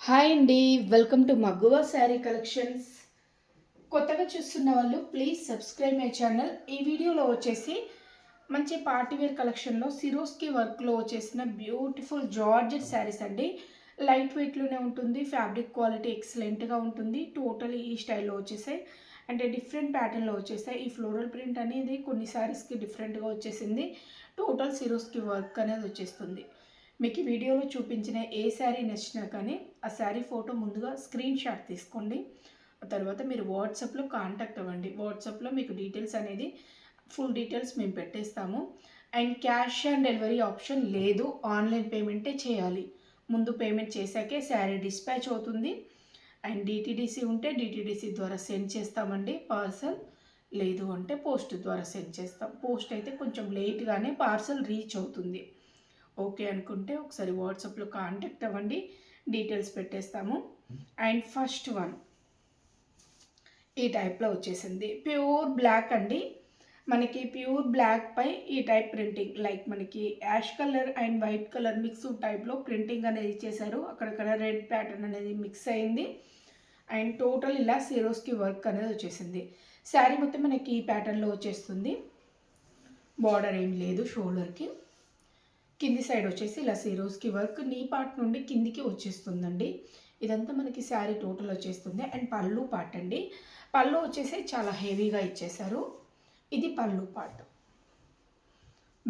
Hi అండి. Welcome to Maguva sari collections. కొత్తగా చూస్తున్న వాళ్ళు ప్లీజ్ సబ్స్క్రైబ్ మై ఛానల్. ఈ వీడియోలో వచ్చేసి మంచి పార్టీవేర్ కలెక్షన్లో సిరోస్కి వర్క్లో వచ్చేసిన బ్యూటిఫుల్ జార్జెట్ శారీస్ అండి. లైట్ వెయిట్లోనే ఉంటుంది, ఫ్యాబ్రిక్ క్వాలిటీ ఎక్సలెంట్గా ఉంటుంది. టోటలీ ఈ స్టైల్లో వచ్చేసాయి, అంటే డిఫరెంట్ ప్యాటర్న్లో వచ్చేసాయి. ఈ ఫ్లోరల్ ప్రింట్ అనేది కొన్ని శారీస్కి డిఫరెంట్గా వచ్చేసింది. టోటల్ సిరోస్కి వర్క్ అనేది వచ్చేస్తుంది. మీకు ఈ వీడియోలో చూపించిన ఏ శారీ నచ్చినా కానీ ఆ శారీ ఫోటో ముందుగా స్క్రీన్ షాట్ తీసుకోండి. ఆ తర్వాత మీరు వాట్సాప్లో కాంటాక్ట్ అవ్వండి. వాట్సాప్లో మీకు డీటెయిల్స్ అనేది ఫుల్ డీటెయిల్స్ మేము పెట్టేస్తాము. And cash on delivery option లేదు, ఆన్లైన్ పేమెంటే చేయాలి. ముందు పేమెంట్ చేశాకే శారీ డిస్పాచ్ అవుతుంది. అండ్ డిటీడీసీ ఉంటే డిటీడీసీ ద్వారా సెండ్ చేస్తామండి పార్సల్. లేదు అంటే పోస్ట్ ద్వారా సెండ్ చేస్తాం. పోస్ట్ అయితే కొంచెం లేట్గానే పార్సల్ రీచ్ అవుతుంది. ఓకే అనుకుంటే ఒకసారి వాట్సాప్లో కాంటాక్ట్ అవ్వండి, డీటెయిల్స్ పెట్టేస్తాము. అండ్ ఫస్ట్ వన్ ఈ టైప్లో వచ్చేసింది, ప్యూర్ బ్లాక్ అండి. మనకి ప్యూర్ బ్లాక్ పై ఈ టైప్ ప్రింటింగ్, లైక్ మనకి ash colour and white colour mix టైప్లో ప్రింటింగ్ అనేది ఇచ్చేసారు. అక్కడక్కడ రెడ్ ప్యాటర్న్ అనేది మిక్స్ అయింది. అండ్ టోటల్ ఇలా సిరోస్కి వర్క్ అనేది వచ్చేసింది. శారీ మొత్తం మనకి ఈ ప్యాటర్న్లో వచ్చేస్తుంది. బార్డర్ ఏం లేదు షోల్డర్కి. కింది సైడ్ వచ్చేసి ఇలా సిరోస్కి వర్క్ నీ పార్ట్ నుండి కిందికి వచ్చేస్తుందండి. ఇదంతా మనకి శారీ టోటల్ వచ్చేస్తుంది. అండ్ పళ్ళు పార్ట్ అండి. పళ్ళు వచ్చేసి చాలా హెవీగా ఇచ్చేసారు. ఇది పళ్ళు పార్ట్.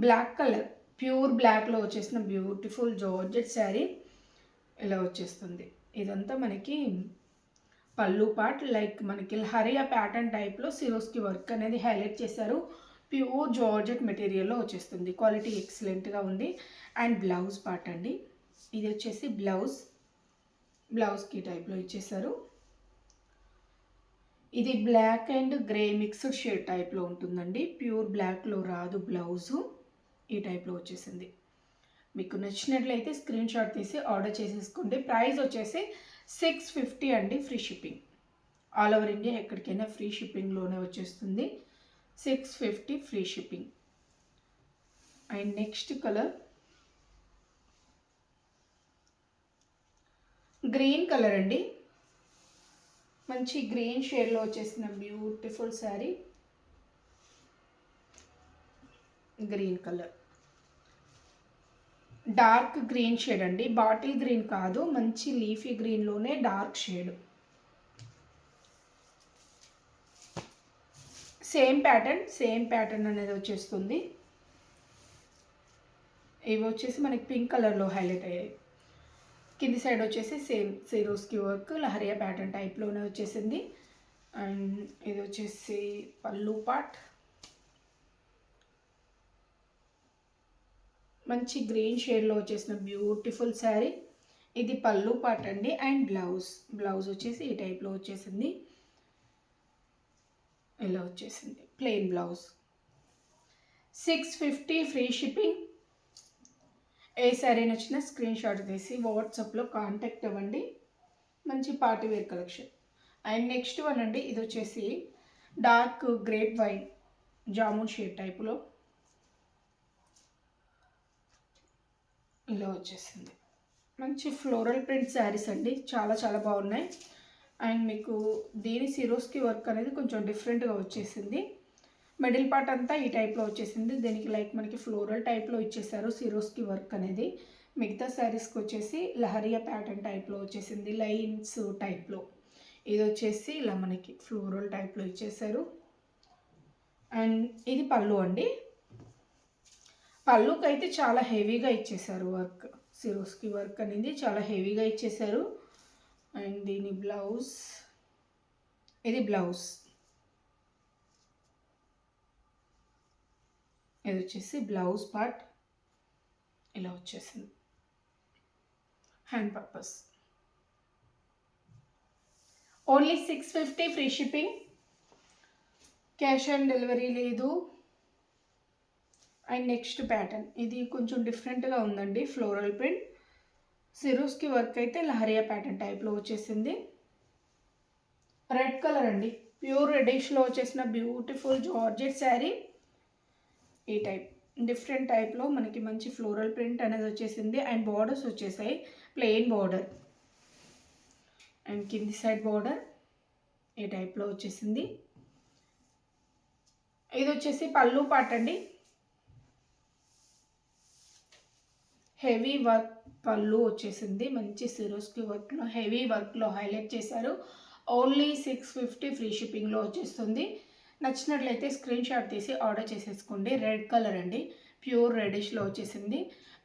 బ్లాక్ కలర్, ప్యూర్ బ్లాక్లో వచ్చేసిన బ్యూటిఫుల్ జార్జెట్ శారీ ఇలా వచ్చేస్తుంది. ఇదంతా మనకి పళ్ళు పార్ట్, లైక్ మనకి హరియా ప్యాటర్న్ టైప్లో సిరోస్కి వర్క్ అనేది హైలైట్ చేశారు. ప్యూర్ జార్జెట్ మెటీరియల్లో వచ్చేస్తుంది. క్వాలిటీ ఎక్సలెంట్గా ఉంది. అండ్ బ్లౌజ్ పార్ట్ అండి. ఇది వచ్చేసి బ్లౌజ్కి టైప్లో ఇచ్చేసారు. ఇది black and grey mixed shade టైప్లో ఉంటుందండి. ప్యూర్ బ్లాక్లో రాదు బ్లౌజు. ఈ టైప్లో వచ్చేసింది. మీకు నచ్చినట్లయితే స్క్రీన్ షాట్ తీసి ఆర్డర్ చేసేసుకోండి. ప్రైస్ వచ్చేసి 650 అండి, free shipping. All over India ఎక్కడికైనా ఫ్రీ షిప్పింగ్లోనే వచ్చేస్తుంది. 650 free shipping. And next colour green colour అండి. మంచి గ్రీన్ షేడ్లో వచ్చేసిన beautiful sari. Green colour, dark green shade అండి. బాటిల్ గ్రీన్ కాదు, మంచి లీఫీ గ్రీన్లోనే డార్క్ షేడ్. సేమ్ ప్యాటర్న్ అనేది వచ్చేస్తుంది. ఇవి వచ్చేసి మనకి పింక్ కలర్లో హైలైట్ అయ్యాయి. కింది సైడ్ వచ్చేసి సేమ్ సిరోస్కి వర్క్ లహరియా ప్యాటర్న్ టైప్లోనే వచ్చేసింది. అండ్ ఇది వచ్చేసి పళ్ళు పార్ట్. మంచి గ్రీన్ షేడ్లో వచ్చేసిన బ్యూటిఫుల్ శారీ. ఇది పళ్ళు పార్ట్ అండి. అండ్ బ్లౌజ్ వచ్చేసి ఈ టైప్లో వచ్చేసింది. ఇలా వచ్చేసింది ప్లెయిన్ బ్లౌజ్. 650 free shipping. ఏ శారీ నచ్చినా స్క్రీన్ షాట్ తీసి వాట్సాప్లో కాంటాక్ట్ అవ్వండి. మంచి party wear collection. And next one అండి, ఇది వచ్చేసి dark grape wine jamun shade టైపులో ఇలా వచ్చేసింది. మంచి ఫ్లోరల్ ప్రింట్ శారీస్ అండి, చాలా చాలా బాగున్నాయి. అండ్ మీకు దీని సిరోస్కి వర్క్ అనేది కొంచెం డిఫరెంట్గా వచ్చేసింది. మిడిల్ పార్ట్ అంతా ఈ టైప్లో వచ్చేసింది. దీనికి లైక్ మనకి ఫ్లోరల్ టైప్లో ఇచ్చేసారు సిరోస్కి వర్క్ అనేది. మిగతా శారీస్కి వచ్చేసి లహరియా ప్యాటర్న్ టైప్లో వచ్చేసింది, లైన్స్ టైప్లో. ఇది వచ్చేసి ఇలా మనకి ఫ్లోరల్ టైప్లో ఇచ్చేసారు. అండ్ ఇది పళ్ళు అండి. పళ్ళుకి అయితే చాలా హెవీగా ఇచ్చేసారు వర్క్. సిరోస్కి వర్క్ అనేది చాలా హెవీగా ఇచ్చేసారు. అండ్ దీని బ్లౌజ్, ఇది బ్లౌజ్. ఇది వచ్చేసి బ్లౌజ్ పార్ట్ ఇలా వచ్చేసింది. Hand purpose. Only 650 free shipping. Cash on delivery లేదు. అండ్ నెక్స్ట్ ప్యాటర్న్ ఇది కొంచెం డిఫరెంట్గా ఉందండి, ఫ్లోరల్ ప్రింట్. సిరోస్కి వర్క్ అయితే లహరియా ప్యాటర్న్ టైప్లో వచ్చేసింది. రెడ్ కలర్ అండి, ప్యూర్ రెడిష్లో వచ్చేసిన బ్యూటిఫుల్ జార్జెట్ శారీ. ఈ టైప్ డిఫరెంట్ టైప్లో మనకి మంచి ఫ్లోరల్ ప్రింట్ అనేది వచ్చేసింది. అండ్ బార్డర్స్ వచ్చేసాయి, ప్లెయిన్ బార్డర్. అండ్ కింది సైడ్ బార్డర్ ఈ టైప్లో వచ్చేసింది. ఇది వచ్చేసి పళ్ళు పార్ట్ అండి. హెవీ వర్క్ పళ్ళు వచ్చేసింది. మంచి సిరోస్కి వర్క్లో హెవీ వర్క్లో హైలైట్ చేశారు. ఓన్లీ 650 ఫ్రీ షిప్పింగ్లో వచ్చేస్తుంది. నచ్చినట్లయితే స్క్రీన్ షాట్ తీసి ఆర్డర్ చేసేసుకోండి. రెడ్ కలర్ అండి, ప్యూర్ రెడిష్లో వచ్చేసింది.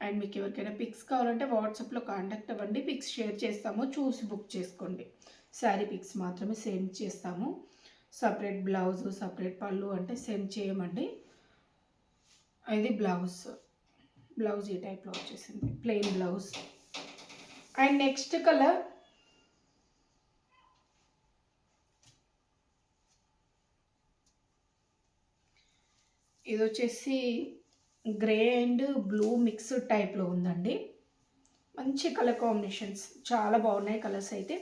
అండ్ మీకు ఎవరికైనా పిక్స్ కావాలంటే వాట్సాప్లో కాంటాక్ట్ అవ్వండి. పిక్స్ షేర్ చేస్తాము, చూసి బుక్ చేసుకోండి. శారీ పిక్స్ మాత్రమే సెండ్ చేస్తాము. సపరేట్ బ్లౌజ్ సపరేట్ పళ్ళు అంటే సెండ్ చేయమండి. ఇది బ్లౌజ్ ఈ టైప్లో వచ్చేసింది, plain blouse. And next colour ఇది వచ్చేసి గ్రే అండ్ బ్లూ మిక్స్డ్ టైప్లో ఉందండి. మంచి కలర్ కాంబినేషన్స్, చాలా బాగున్నాయి కలర్స్. అయితే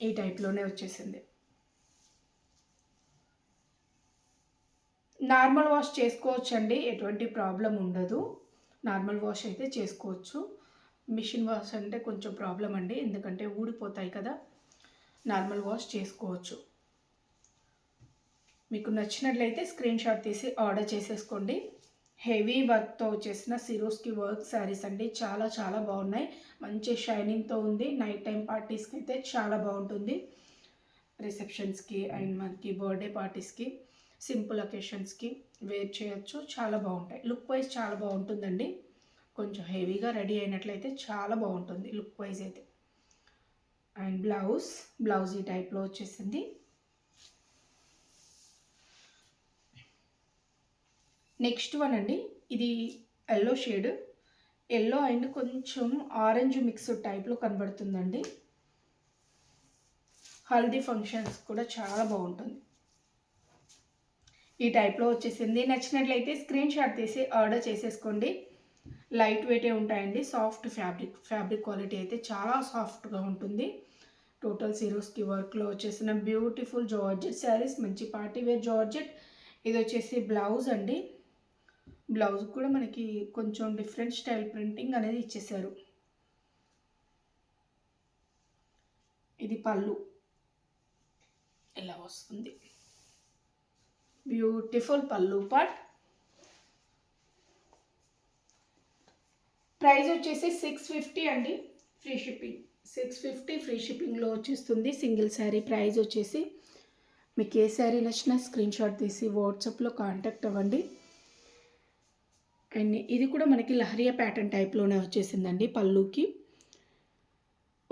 ఈ టైప్లోనే వచ్చేసింది. నార్మల్ వాష్ చేసుకోవచ్చు అండి, ఎటువంటి ప్రాబ్లం ఉండదు. నార్మల్ వాష్ అయితే చేసుకోవచ్చు. మిషన్ వాష్ అంటే కొంచెం ప్రాబ్లం అండి, ఎందుకంటే ఊడిపోతాయి కదా. నార్మల్ వాష్ చేసుకోవచ్చు. మీకు నచ్చినట్లయితే స్క్రీన్ షాట్ తీసి ఆర్డర్ చేసేసుకోండి. హెవీ వర్క్తో వచ్చేసిన సిరోస్కి వర్క్ శారీస్ అండి, చాలా చాలా బాగున్నాయి. మంచి షైనింగ్తో ఉంది. నైట్ టైం పార్టీస్కి అయితే చాలా బాగుంటుంది. రిసెప్షన్స్కి అండ్ మనకి బర్త్డే పార్టీస్కి, సింపుల్ అకేషన్స్కి వేర్ చేయొచ్చు. చాలా బాగుంటాయి. లుక్ వైజ్ చాలా బాగుంటుందండి. కొంచెం హెవీగా రెడీ అయినట్లయితే చాలా బాగుంటుంది లుక్ వైజ్ అయితే. అండ్ బ్లౌజ్ ఈ టైప్లో వచ్చేసింది. నెక్స్ట్ వన్ అండి, ఇది ఎల్లో షేడ్, ఎల్లో అండ్ కొంచెం ఆరెంజ్ మిక్స్డ్ టైప్లో కనబడుతుందండి. హల్దీ ఫంక్షన్స్ కూడా చాలా బాగుంటుంది. ఈ టైప్లో వచ్చేసింది. నచ్చినట్లయితే స్క్రీన్ షాట్ తీసి ఆర్డర్ చేసేసుకోండి. లైట్ వెయిటే ఉంటాయండి. సాఫ్ట్ ఫ్యాబ్రిక్ క్వాలిటీ అయితే చాలా సాఫ్ట్గా ఉంటుంది. టోటల్ సిరోస్కి వర్క్లో వచ్చేసిన బ్యూటిఫుల్ జార్జెట్ శారీస్, మంచి పార్టీవేర్ జార్జెట్. ఇది వచ్చేసి బ్లౌజ్ అండి. బ్లౌజ్ కూడా మనకి కొంచెం డిఫరెంట్ స్టైల్ ప్రింటింగ్ అనేది ఇచ్చేసారు. ఇది పళ్ళు ఇలా వస్తుంది. బ్యూటిఫుల్ పళ్ళు పార్ట్. ప్రైస్ వచ్చేసి 650 అండి, ఫ్రీ షిప్పింగ్. 650 ఫ్రీ షిప్పింగ్లో వచ్చేస్తుంది. సింగిల్ శారీ ప్రైస్ వచ్చేసి. మీకు ఏ శారీ నచ్చినా స్క్రీన్ షాట్ తీసి వాట్సాప్లో కాంటాక్ట్ అవ్వండి. అండ్ ఇది కూడా మనకి లహరియా ప్యాటర్న్ టైప్లోనే వచ్చేసిందండి. పళ్ళుకి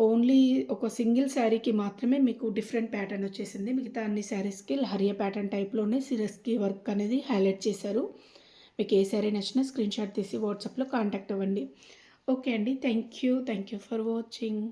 ఓన్లీ ఒక సింగిల్ శారీకి మాత్రమే మీకు డిఫరెంట్ ప్యాటర్న్ వచ్చేసింది. మిగతా అన్ని శారీస్కి లహరియా ప్యాటర్న్ టైప్లోనే సిరస్కి వర్క్ అనేది హైలైట్ చేశారు. మీకు ఏ శారీ నచ్చినా స్క్రీన్ షాట్ తీసి వాట్సాప్లో కాంటాక్ట్ అవ్వండి. ఓకే అండి, థ్యాంక్ యూ ఫర్ వాచింగ్.